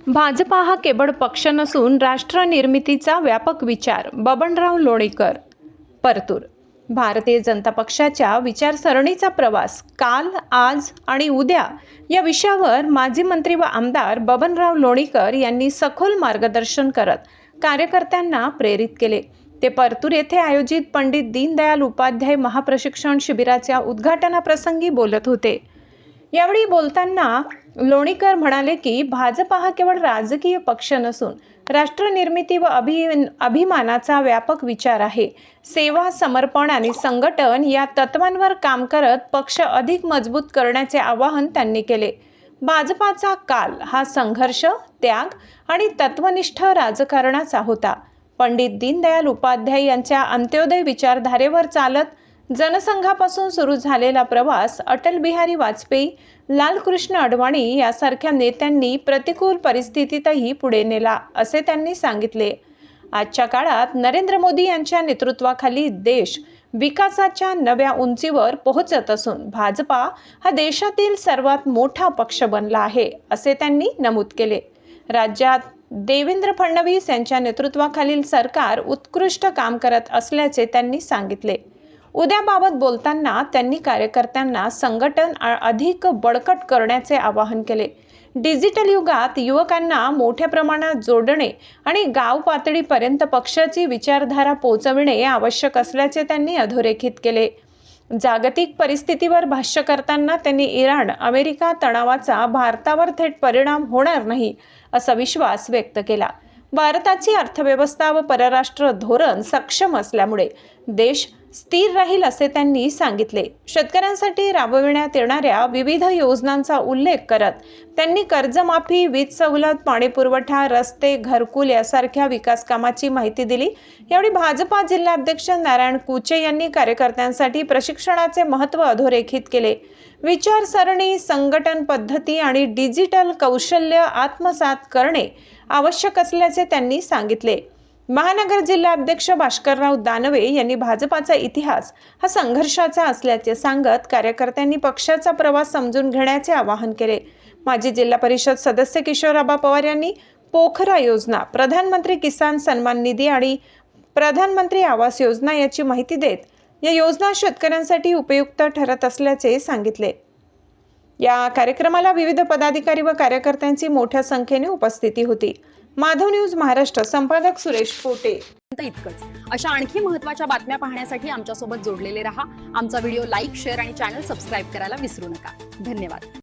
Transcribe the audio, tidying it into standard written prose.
भाजपा हा केवळ पक्ष नसून राष्ट्र निर्मितीचा व्यापक विचार. बबनराव लोणीकर, परतूर. भारतीय जनता पक्षाच्या विचारसरणीचा प्रवास काल, आज आणि उद्या या विषयावर माजी मंत्री व आमदार बबनराव लोणीकर यांनी सखोल मार्गदर्शन करत कार्यकर्त्यांना प्रेरित केले. ते परतूर येथे आयोजित पंडित दीनदयाल उपाध्याय महाप्रशिक्षण शिबिराच्या उद्घाटनाप्रसंगी बोलत होते. यावेळी बोलताना लोणीकर म्हणाले की भाजपा हा केवळ राजकीय पक्ष नसून राष्ट्रनिर्मिती व अभिमानाचा व्यापक विचार आहे. सेवा, समर्पण आणि संघटन या तत्वांवर काम करत पक्ष अधिक मजबूत करण्याचे आवाहन त्यांनी केले. भाजपाचा काल हा संघर्ष, त्याग आणि तत्वनिष्ठ राजकारणाचा होता. पंडित दीनदयाल उपाध्याय यांच्या अंत्योदय विचारधारेवर चालत जनसंघापासून सुरू झालेला प्रवास अटल बिहारी वाजपेयी, लालकृष्ण अडवाणी यासारख्या नेत्यांनी प्रतिकूल परिस्थितीतही पुढे नेला, असे त्यांनी सांगितले. आजच्या काळात नरेंद्र मोदी यांच्या नेतृत्वाखाली देश विकासाच्या नव्या उंचीवर पोहोचत असून भाजपा हा देशातील सर्वात मोठा पक्ष बनला आहे, असे त्यांनी नमूद केले. राज्यात देवेंद्र फडणवीस यांच्या नेतृत्वाखालील सरकार उत्कृष्ट काम करत असल्याचे त्यांनी सांगितले. उद्याबाबत बोलताना त्यांनी कार्यकर्त्यांना संघटन अधिक बळकट करण्याचे आवाहन केले. डिजिटल युगात युवकांना मोठ्या प्रमाणात जोडणे आणि गाव पातळीपर्यंत पक्षाची विचारधारा पोहोचविणे आवश्यक असल्याचे त्यांनी अधोरेखित केले. जागतिक परिस्थितीवर भाष्य करताना त्यांनी इराण अमेरिका तणावाचा भारतावर थेट परिणाम होणार नाही असा विश्वास व्यक्त केला. भारताची अर्थव्यवस्था व परराष्ट्र धोरण सक्षम असल्यामुळे देश स्थिर राहील, असे त्यांनी सांगितले. शेतकऱ्यांसाठी राबविण्यात येणाऱ्या विविध योजनांचा उल्लेख करत त्यांनी कर्जमाफी, वीज सवलत, पाणीपुरवठा, रस्ते, घरकुल यासारख्या विकास कामाची माहिती दिली. यावेळी भाजपा जिल्हाध्यक्ष नारायण कुचे यांनी कार्यकर्त्यांसाठी प्रशिक्षणाचे महत्त्व अधोरेखित केले. विचारसरणी, संघटन पद्धती आणि डिजिटल कौशल्य आत्मसात करणे आवश्यक असल्याचे त्यांनी सांगितले. महानगर जिल्हाध्यक्ष भास्करराव दानवे यांनी भाजपाचा इतिहास हा संघर्षाचा असल्याचे सांगत कार्यकर्त्यांनी पक्षाचा प्रवास समजून घेण्याचे आवाहन केले. माजी जिल्हा परिषद सदस्य किशोरआबा पवार यांनी पोखरा योजना, प्रधानमंत्री किसान सन्मान निधी आणि प्रधानमंत्री आवास योजना याची माहिती देत या योजना शेतकऱ्यांसाठी उपयुक्त ठरत असल्याचे सांगितले. या कार्यक्रमाला विविध पदाधिकारी व कार्यकर्त्यांची मोठ्या संख्येने उपस्थिती होती. माधव न्यूज महाराष्ट्र, संपादक सुरेश पोटे. इतकंच. अशा आणखी महत्त्वाच्या बातम्या पाहण्यासाठी आमच्यासोबत जोडलेले रहा. आमचा व्हिडिओ लाईक, शेअर आणि चॅनल सबस्क्राईब करायला विसरू नका. धन्यवाद.